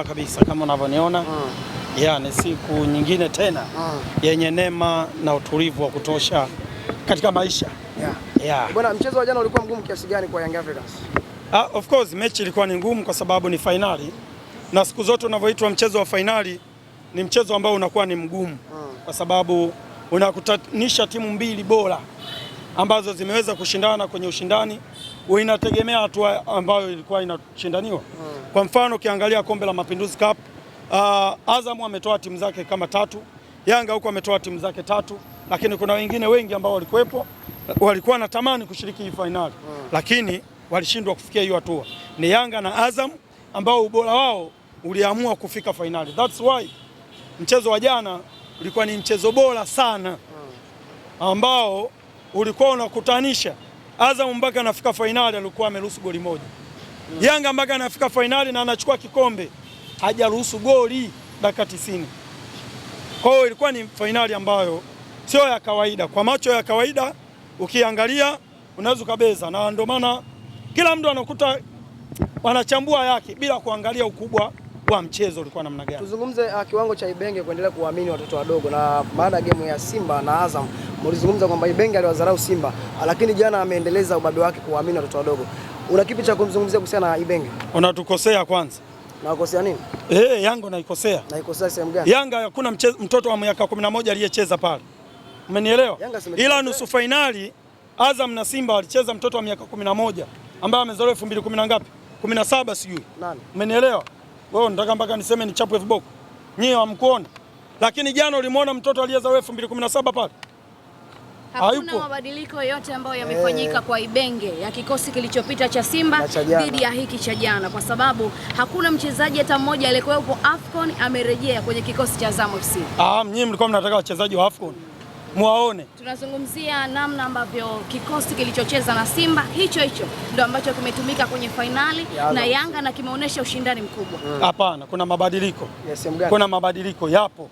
Kabisa kama unavyoniona. Ni siku nyingine tena yenye neema na utulivu wa kutosha katika maisha. Bwana, mchezo wa jana ulikuwa mgumu kiasi gani kwa Young Africans? Of course mechi ilikuwa ni ngumu kwa sababu ni finali, na siku zote unavyoitwa mchezo wa finali ni mchezo ambao unakuwa ni mgumu kwa sababu unakutanisha timu mbili bora ambazo zimeweza kushindana kwenye ushindani, inategemea hatua ambayo ilikuwa inashindaniwa. Kwa mfano ukiangalia kombe la Mapinduzi Cup, Azam ametoa timu zake kama 3, Yanga huko ametoa timu zake 3, lakini kuna wengine wengi ambao walikuwepo walikuwa na tamani kushiriki hii finali lakini walishindwa kufikia hiyo hatua. Ni Yanga na Azam ambao ubora wao uliamua kufika finali. That's why mchezo wa jana ulikuwa ni mchezo bora sana ambao ulikuwa unakutanisha Azam mpaka anafika finali alikuwa ameruhusu goli moja. Yanga mpaka anafika finali na anachukua kikombe hajaruhusu goli dakika 90. Kwa hiyo ilikuwa ni finali ambayo sio ya kawaida. Kwa macho ya kawaida ukiangalia unaweza kubeza, na ndio maana kila mtu anakuta wanachambua yake bila kuangalia ukubwa wa mchezo ulikuwa namna gani. Tuzungumze kiwango cha Ibenge kuendelea kuamini watoto wadogo, na baada ya game ya Simba na Azam mlizungumza kwamba Ibenge aliwadharau Simba, lakini jana ameendeleza ubabe wake kuamini watoto wadogo. Una kipi cha kumzungumzia kuhusiana na Ibenge? Unatukosea kwanza. Nakosea nini? Yanga naikosea. Naikosea sehemu gani? Yanga hakuna mtoto wa miaka 11 aliyecheza pale. Umenielewa? Ila nusu finali Azam na Simba walicheza mtoto wa miaka 11 ambaye amezaliwa 2010 ngapi? 17 sijui. Nani? Umenielewa? Wewe unataka mpaka niseme ni chapu viboko. Nyie hamkuona. Lakini jana ulimuona mtoto aliyezaliwa 2017 pale? Hakuna mabadiliko yote ambayo yamefanyika kwa Ibenge ya kikosi kilichopita cha Simba dhidi ya hiki cha jana, kwa sababu hakuna mchezaji hata mmoja aliyekuwepo AFCON amerejea kwenye kikosi cha Azam FC. Nyinyi mlikuwa mnataka wachezaji wa AFCON muwaone. Tunazungumzia namna ambavyo kikosi kilichocheza na Simba hicho ndio ambacho kimetumika kwenye finali na Yanga na kimeonyesha ushindani mkubwa. Hapana, kuna mabadiliko. Kuna mabadiliko yapo.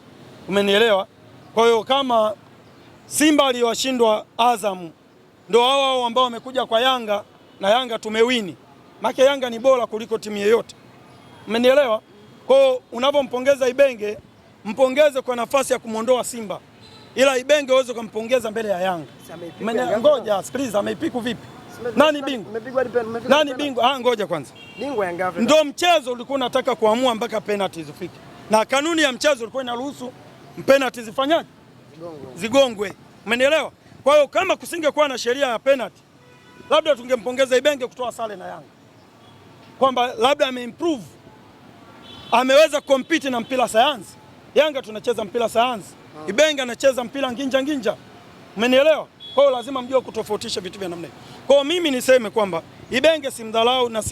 Umenielewa? Kwa hiyo kama Simba aliwashindwa Azam, ndio hao ambao wamekuja kwa Yanga na Yanga tumewini. Maana Yanga ni bora kuliko timu yoyote. Umenielewa? Kwa hiyo unapompongeza Ibenge, mpongeze kwa nafasi ya kumuondoa Simba. Ila Ibenge uweze kumpongeza mbele ya Yanga. Ngoja, sikiliza, ameipiku vipi? Nani bingwa? Nani bingwa? Ngoja kwanza. Bingwa Yanga. Ndio mchezo ulikuwa unataka kuamua mpaka penalty zifike. Na kanuni ya mchezo ulikuwa inaruhusu penalty zifanyaje? Zigongwe. Umenielewa? Kwa hiyo kama kusingekuwa na sheria ya penalty, labda tungempongeza Ibenge kutoa sare na Yanga. Kwamba labda ameimprove. Ameweza compete na mpira sayansi. Yanga tunacheza mpira sayansi. Ibenge anacheza mpira nginja. Umenielewa? Kwa hiyo lazima mjue kutofautisha vitu vya namna hiyo. Kwa hiyo mimi niseme kwamba Ibenge simdhalau na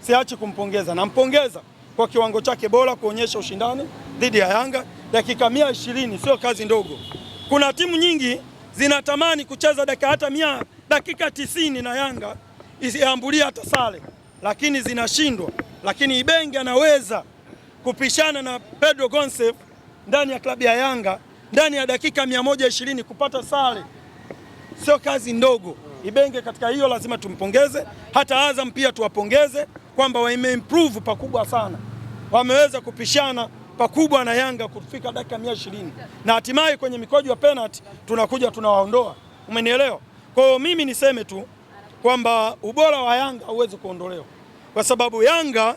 siachi kumpongeza. Nampongeza kwa kiwango chake bora kuonyesha ushindani dhidi ya Yanga. Dakika 120 sio kazi ndogo. Kuna timu nyingi zinatamani kucheza dakika 90 na Yanga isiambulia hata sare, lakini zinashindwa. Lakini Ibenge anaweza kupishana na Pedro Gonçalves ndani ya klabu ya Yanga ndani ya dakika 120 kupata sare. Sio kazi ndogo. Ibenge katika hiyo lazima tumpongeze. Hata Azam pia tuwapongeze kwamba wameimprove pakubwa sana. Wameweza kupishana pakubwa na Yanga kufika dakika 120. Na hatimaye kwenye mikojo ya penalty tunakuja tunawaondoa. Umenielewa? Kwa hiyo mimi niseme tu kwamba ubora wa Yanga hauwezi kuondolewa. Kwa sababu Yanga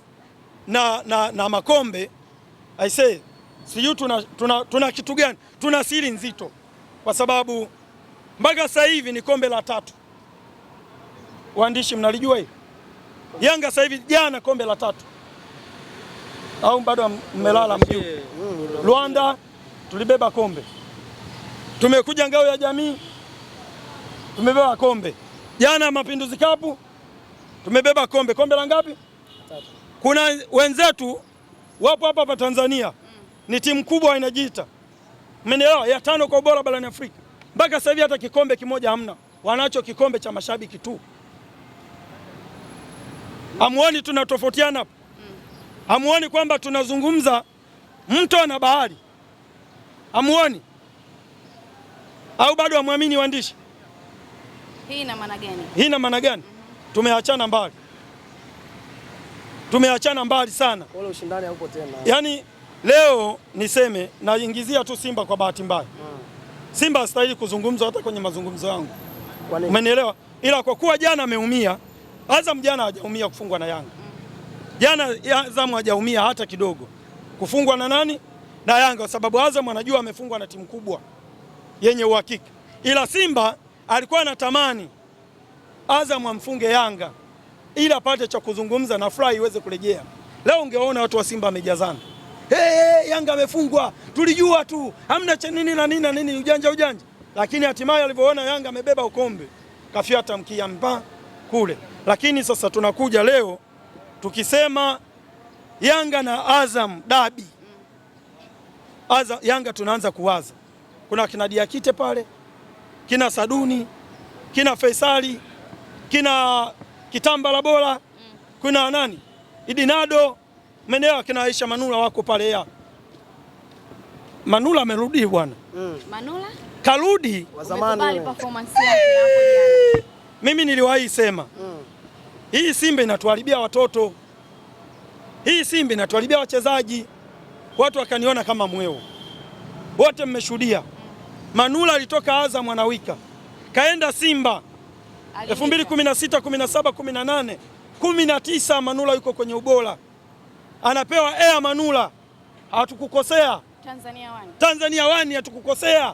na makombe I say sijui tuna kitu gani? Tuna siri nzito. Kwa sababu mpaka sasa hivi ni kombe la 3. Waandishi mnalijua hili? Yanga sasa hivi jana kombe la 3. Au bado mmelala mjuu? Rwanda tulibeba kombe. Tumekuja ngao ya jamii tumebeba kombe. Jana Mapinduzi Cup tumebeba kombe. Kombe la ngapi? 3. Kuna wenzetu wapo hapa Tanzania. Ni timu kubwa inajiita. Mmenielewa? Ya 5 kwa ubora barani Afrika. Mpaka sasa hivi hata kikombe kimoja hamna. Wanacho kikombe cha mashabiki tu. Hamuoni tunatofautiana hapa? Hamuoni kwamba tunazungumza mto na bahari? Hamuoni? Au bado hamwamini waandishi? Hii ina maana gani? Hii ina maana gani? Tumeachana mbali. tumeachana mbali sana. Wala ushindani haupo tena. Yaani leo niseme naingizia tu Simba kwa bahati mbaya. Simba hastahili kuzungumzwa hata kwenye mazungumzo yangu. Kwa nini? Umenielewa? Ila kwa kuwa jana ameumia, Azam jana hajaumia kufungwa na Yanga. Jana Azam hajaumia hata kidogo kufungwa na nani? Na Yanga, kwa sababu Azam anajua amefungwa na timu kubwa yenye uhakika. Ila Simba alikuwa anatamani Azam amfunge Yanga ili apate cha kuzungumza na furaha iweze kurejea. Leo ungeona watu wa Simba wamejazana. Yanga amefungwa, tulijua tu, hamna cha nini na nini na nini, ujanja. Lakini hatimaye alivyoona Yanga amebeba ukombe, kafyata mkia mpa kule. Lakini sasa tunakuja leo tukisema Yanga na Azam dabi. Yanga tunaanza kuwaza. Kuna kina Diakite pale, kina Saduni, kina Faisali, kina Kitambala Bora, kuna nani? Idinado, menea kina Aisha Manula wako pale ya. Manula amerudi bwana. Manula? Karudi. Wa zamani performance yake hapo jana. Mimi niliwahi sema. Hii Simba inatuharibia watoto. Hii Simba inatuharibia wachezaji. Watu wakaniona kama mweo. Wote mmeshuhudia. Manula alitoka Azam anawika. Kaenda Simba. 2016, 17, 18, 19 Manula yuko kwenye ubora. Anapewa Air Manula. Hatukukosea. Tanzania One hatukukosea.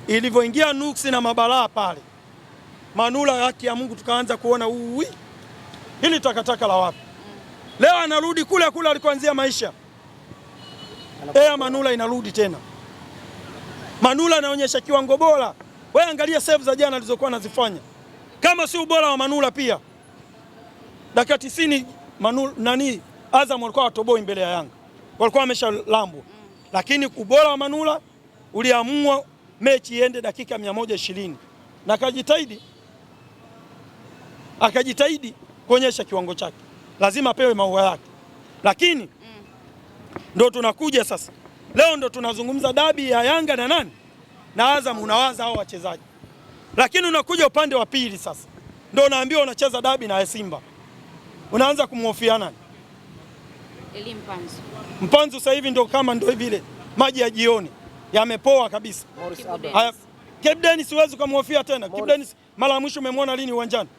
Ilivyoingia nuksi na mabalaa pale, Manula haki ya Mungu tukaanza kuona hili takataka la wapi. Leo anarudi kule alikoanzia maisha. Air Manula inarudi tena. Manula anaonyesha kiwango bora. Wewe angalia save za jana alizokuwa anazifanya. Kama si ubora wa Manula pia. Dakika 90 Manula Azam walikuwa watoboi mbele ya Yanga. Walikuwa wameshalambwa. Lakini ubora wa Manula uliamua mechi iende dakika 120. Na akajitahidi kuonyesha kiwango chake. Lazima apewe maua yake. Lakini ndo tunakuja sasa. Leo ndo tunazungumza dabi ya Yanga na nani? Na Azam, unawaza hao wachezaji. Lakini unakuja upande wa pili sasa. Ndio unaambiwa unacheza dabi na Simba. Unaanza kumhofia nani? Mpanzu sasa hivi ndio kama ndio vile maji ya jioni. Yamepoa kabisa. Cape Dennis siwezi kumhofia tena. Cape Dennis mara ya mwisho umemwona lini uwanjani?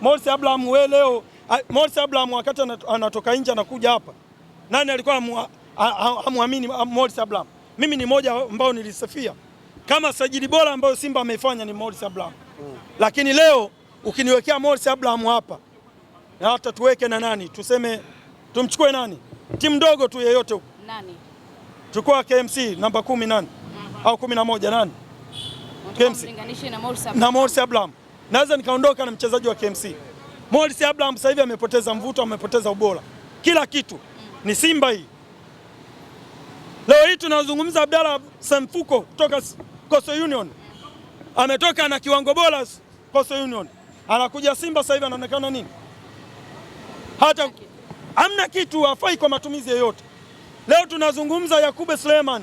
Morris Abraham wewe leo Morris Abraham wakati anatoka nje anakuja hapa. Nani alikuwa hamuamini Morris Abraham? Mimi ni moja ambao nilisifia. Kama sajili bora ambayo Simba ameifanya ni Morris Abraham. Lakini leo ukiniwekea Morris Abraham hapa na hata tuweke na nani? Tuseme tumchukue nani? Timu ndogo tu yeyote huko. Nani? Chukua KMC namba 10 nani? Au 11 nani? KMC. Na Morris Abraham. Naweza nikaondoka na mchezaji wa KMC. Morris Abraham sasa hivi amepoteza mvuto, amepoteza ubora. Kila kitu ni Simba hii. Leo hii tunazungumza Abdalla Sanfuko kutoka Coastal Union. Ametoka na kiwango bora Coastal Union. Anakuja Simba sasa hivi anaonekana nini? Hata hamna kitu, hafai kwa matumizi yoyote. Leo tunazungumza Yakube Suleiman.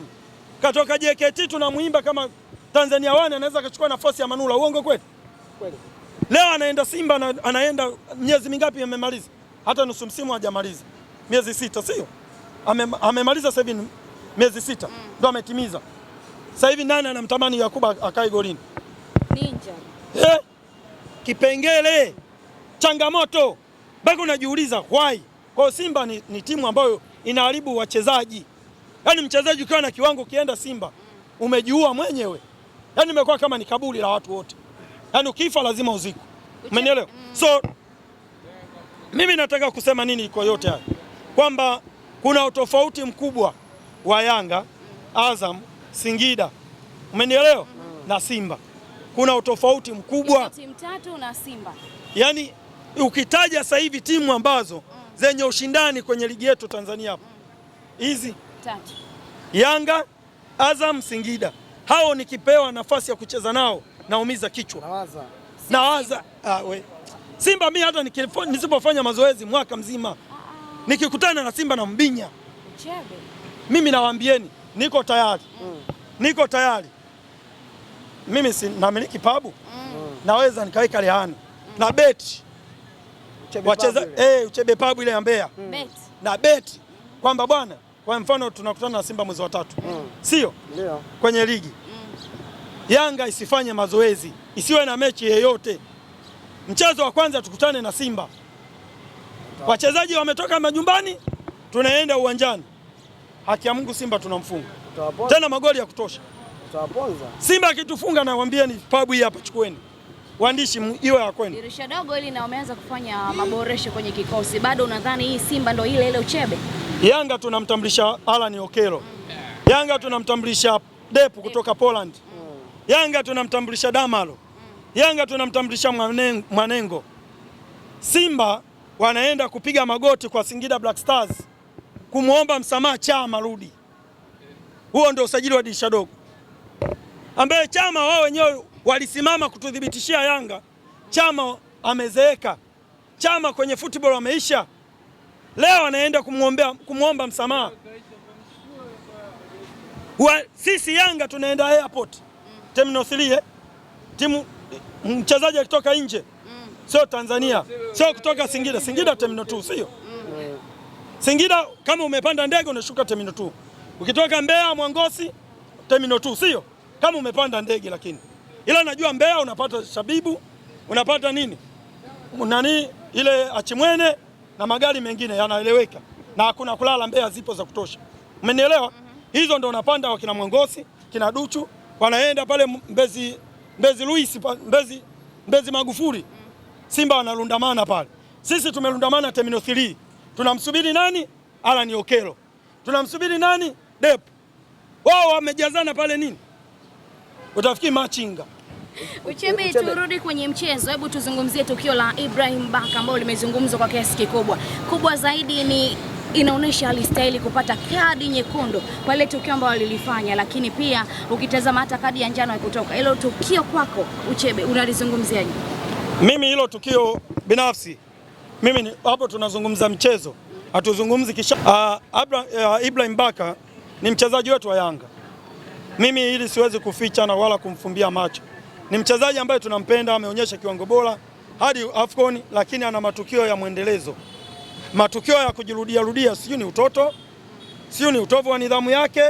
Katoka JKT tunamuimba kama Tanzania One anaweza kuchukua nafasi ya Manula. Uongo kweli? Kweli. Leo anaenda Simba na anaenda miezi mingapi amemaliza? Hata nusu msimu hajamaliza. Miezi 6 sio? Amemaliza sasa hivi miezi 6. Ndio ametimiza. Sasa hivi nani anamtamani Yakuba akae golini? Ninja. Kipengele. Changamoto. Bado unajiuliza why? Kwa Simba ni timu ambayo inaharibu wachezaji. Yaani mchezaji ukiwa na kiwango kienda Simba umejiua mwenyewe. Yaani imekuwa kama ni kaburi la watu wote. Yaani ukifa lazima uzikwe. Umenielewa? So mimi nataka kusema nini iko yote haya? Kwamba kuna utofauti mkubwa wa Yanga, Azam, Singida. Umenielewa? Na Simba. Kuna utofauti mkubwa. Timu tatu na Simba. Yaani ukitaja sasa hivi timu ambazo zenye ushindani kwenye ligi yetu Tanzania hapa. Hizi tatu. Yanga, Azam, Singida. Hao nikipewa nafasi ya kucheza nao naumiza kichwa. Nawaza. Simba mimi hata nisipofanya mazoezi mwaka mzima nikikutana na Simba na mbinya. Mimi nawaambieni niko tayari. Niko tayari. Mimi si namiliki pabu. Naweza nikaweka rehani na beti. Uchebe Pub ile ya Mbeya na beti kwamba bwana, kwa mfano tunakutana na Simba mwezi wa 3 sio kwenye ligi Yanga isifanye mazoezi, isiwe na mechi yeyote. Mchezo wa kwanza tukutane na Simba, wachezaji wametoka majumbani, tunaenda uwanjani, haki ya Mungu Simba tunamfunga tena magoli ya kutosha. Simba akitufunga na waambieni pub hii hapa, chukueni waandishi iwe ya kwenu. Dirisha dogo hili na wameanza kufanya maboresho kwenye kikosi, bado unadhani hii Simba ndio ile uchebe? Yanga tunamtambulisha Alan Okelo, Yanga tunamtambulisha Depu kutoka Poland, Yanga tunamtambulisha Damalo, Yanga tunamtambulisha Mwanengo. Simba wanaenda kupiga magoti kwa Singida Black Stars kumwomba msamaha Chama rudi. Huo ndio usajili wa dirisha dogo, ambaye Chama wao wenyewe walisimama kutudhibitishia Yanga. Chama amezeeka, Chama kwenye football ameisha. Leo anaenda kumwomba msamaha. Sisi Yanga tunaenda airport Terminal 3 timu mchezaji akitoka nje sio Tanzania, sio kutoka Singida. Singida Terminal 2 sio Singida, kama umepanda ndege unashuka Terminal 2. Ukitoka Mbeya Mwangosi Terminal 2 sio kama umepanda ndege, lakini ila najua Mbeya unapata Shabibu, unapata nini ile Achimwene na magari mengine yanaeleweka, na hakuna kulala Mbeya, zipo za kutosha. Umenielewa? Hizo ndo unapanda wakina Mwangosi, kina Duchu wanaenda pale Mbezi Luis, Mbezi Magufuli. Simba wanalundamana pale, sisi tumelundamana Terminal 3. Tunamsubiri nani? Alan Okelo. Tunamsubiri nani? Dep. Wao wamejazana pale nini? Utafikiri machinga. Uchebe, turudi kwenye mchezo. Hebu tuzungumzie tukio la Ibrahim Baka ambalo limezungumzwa kwa kiasi kikubwa. Kubwa zaidi ni inaonyesha alistahili kupata kadi nyekundu kwa ile tukio ambalo alilifanya, lakini pia ukitazama hata kadi ya njano haikutoka. Hilo tukio kwako Uchebe unalizungumziaje? Mimi hilo tukio binafsi, mimi hapo tunazungumza mchezo, hatuzungumzi kisha. Ibrahim Baka ni mchezaji wetu wa Yanga. Mimi hili siwezi kuficha na wala kumfumbia macho. Ni mchezaji ambaye tunampenda, ameonyesha kiwango bora hadi AFCON, lakini ana matukio ya mwendelezo, matukio ya kujirudia, sio ni utoto, sio ni utovu wa nidhamu yake,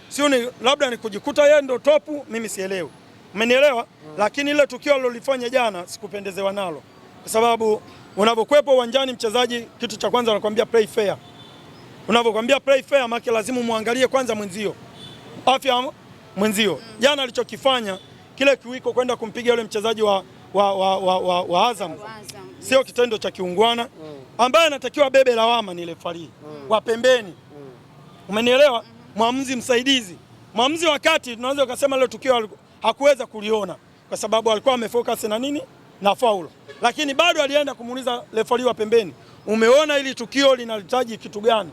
sio ni labda ni kujikuta yeye ndo topu, mimi sielewi. Umenielewa? Lakini ile tukio alilofanya jana sikupendezewa nalo, kwa sababu unapokuepo uwanjani mchezaji, kitu cha kwanza anakuambia play fair. Unapokuambia play fair, maana lazima muangalie kwanza mwenzio, afya mwenzio. Jana alichokifanya kile kiwiko kwenda kumpiga yule mchezaji wa Azam sio kitendo cha kiungwana, ambaye anatakiwa bebe lawama ni refari wa pembeni. Umenielewa? Mwamuzi msaidizi, mwamuzi wakati tunaweza kusema ile tukio hakuweza kuliona kwa sababu alikuwa amefocus na nini na faulu, lakini bado alienda kumuuliza refari wa pembeni, umeona ili tukio linahitaji kitu gani?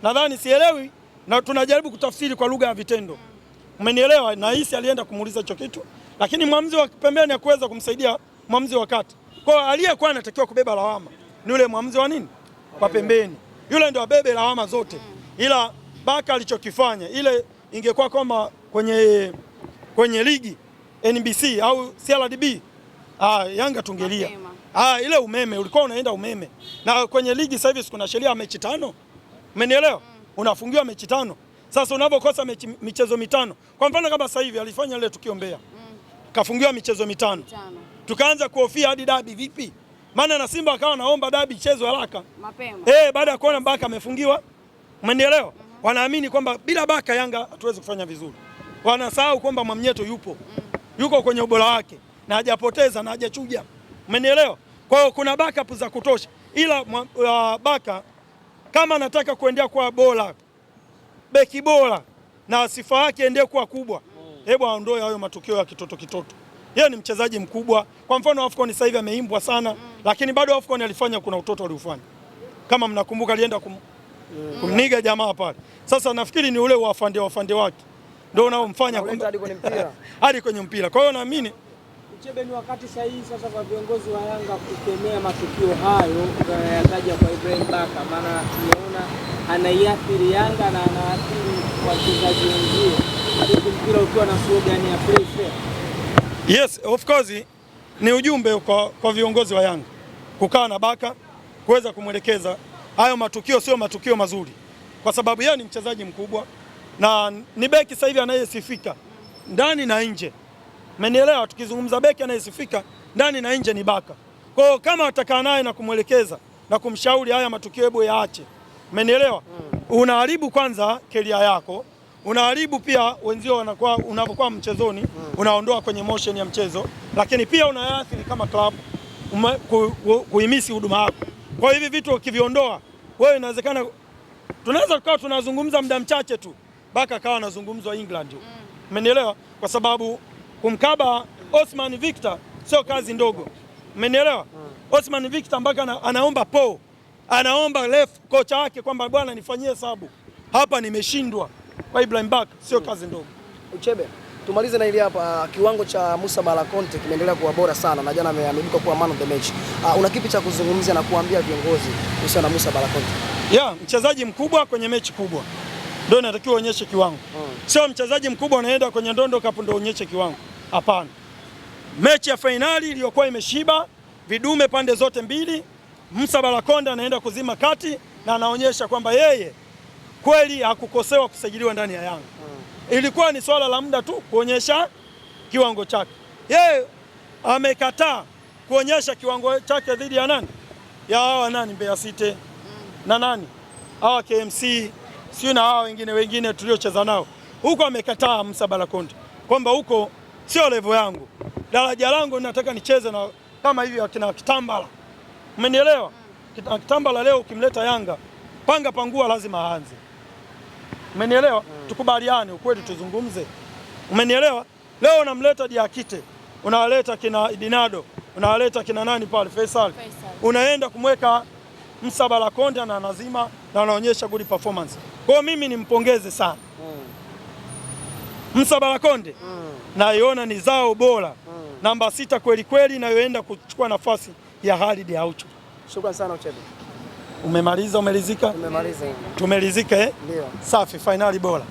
Nadhani sielewi, na tunajaribu kutafsiri kwa lugha ya vitendo. Umenielewa? Na hisi alienda kumuuliza hicho kitu, lakini mwamuzi wa pembeni hakuweza kumsaidia mwamuzi wakati. Kwa aliyekuwa anatakiwa kubeba lawama ni yule mwamuzi wa nini wa pembeni, yule ndio abebe lawama zote. Ila Baka alichokifanya, ile ingekuwa kama kwenye ligi NBC au CRDB, Yanga tungelia. Ile umeme ulikuwa unaenda umeme, na kwenye ligi sasa hivi kuna sheria ya mechi 5. Umenielewa? Unafungiwa mechi 5. Sasa unapokosa michezo 5, kwa mfano kama sasa hivi alifanya ile tukio Mbeya, kafungiwa michezo 5. Tukaanza kuhofia hadi dabi vipi? Maana na Simba akawa naomba dabi chezo haraka mapema. Baada ya kuona Baka amefungiwa. Umenielewa? Wanaamini kwamba bila Baka Yanga hatuwezi kufanya vizuri. Wanasahau kwamba Mwamnyeto yuko kwenye ubora wake na hajapoteza na hajachuja. Umenielewa? Kwa hiyo kuna backup za kutosha, ila Baka kama anataka kuendelea kuwa bora, beki bora na sifa yake endelee kuwa kubwa, hebu aondoe hayo matukio ya kitoto. Yeye ni mchezaji mkubwa. Kwa mfano AFCON sasa hivi ameimbwa sana, lakini bado AFCON alifanya kuna utoto aliufanya. Kama mnakumbuka alienda kumniga jamaa pale. Sasa nafikiri ni ule wafande wake ndio unaomfanya hadi kwenye mpira. Kwa hiyo naamini Uchebe, ni wakati sahihi sasa kwa viongozi wa Yanga kukemea matukio hayo yakaja kwa Ibrahim Baka, maana tumeona anaiathiri Yanga na anaathiri wachezaji wengine, hadi mpira ukiwa na slogan ya play fair. Yes, of course ni ujumbe kwa viongozi wa Yanga kukaa na Baka kuweza kumwelekeza. Hayo matukio sio matukio mazuri, kwa sababu yeye ni mchezaji mkubwa na ni beki sasa hivi anayesifika ndani na nje. Umenielewa? Tukizungumza beki anayesifika ndani na nje ni Baka. Kwa hiyo kama atakaa naye na kumwelekeza na kumshauri haya matukio hebu yaache. Umenielewa? Unaharibu kwanza keria yako, unaharibu pia wenzio wanakuwa unapokuwa mchezoni, unaondoa kwenye motion ya mchezo, lakini pia unaathiri kama club kuhimisi huduma yako. Kwa hivi vitu ukiviondoa, wewe inawezekana tunaweza kuwa tunazungumza muda mchache tu Baka akawa anazungumzwa England. Umenielewa? Kwa sababu kumkaba Osman Victor sio kazi ndogo. Umenielewa? Osman Victor mpaka anaomba anaomba ref kocha wake kwamba bwana nifanyie hesabu hapa, nimeshindwa. Kwa Ibrahim Baka sio kazi ndogo. Uchebe, tumalize na ile hapa, kiwango cha Musa Bala Conte kimeendelea kuwa bora sana na jana ameibuka kuwa man of the match. Una kipi cha kuzungumzia na kuambia viongozi kuhusiana na Musa Bala Conte? Mchezaji mkubwa kwenye mechi kubwa ndio inatakiwa uonyeshe kiwango. Sio mchezaji mkubwa unaenda kwenye ndondo kapu ndio uonyeshe kiwango. Hapana. Mechi ya fainali iliyokuwa imeshiba vidume pande zote mbili, Musa Bala Conte anaenda kuzima kati na anaonyesha kwamba yeye kweli hakukosewa kusajiliwa ndani ya Yanga. Ilikuwa ni swala la muda tu kuonyesha kiwango chake. Yeye amekataa kuonyesha kiwango chake dhidi ya nani? Ya hawa nani, Mbeya City na nani? Hawa KMC, sio na hawa wengine tuliocheza nao. Huko amekataa Musa Bala Conte kwamba huko sio level yangu. Daraja langu nataka nicheze na kama hivi akina Kitambala. Umenielewa? Kitambala leo ukimleta Yanga, panga pangua lazima aanze. Umenielewa? Tukubaliane ukweli, tuzungumze. Umenielewa? Leo unamleta Diakite, unawaleta kina Idinado, unawaleta kina nani pale Faisal. Unaenda kumweka Musa Bala Conte na anazima na anaonyesha good performance. Kwa hiyo mimi nimpongeze sana Musa Bala Conte. Naiona ni zao bora. Namba 6 kweli kweli, nayoenda kuchukua nafasi ya Khalid Aucho. Shukrani sana Uchebe. Umemaliza, umelizika? Tumemaliza hivi. Tumelizika Ndio. Safi, finali bora.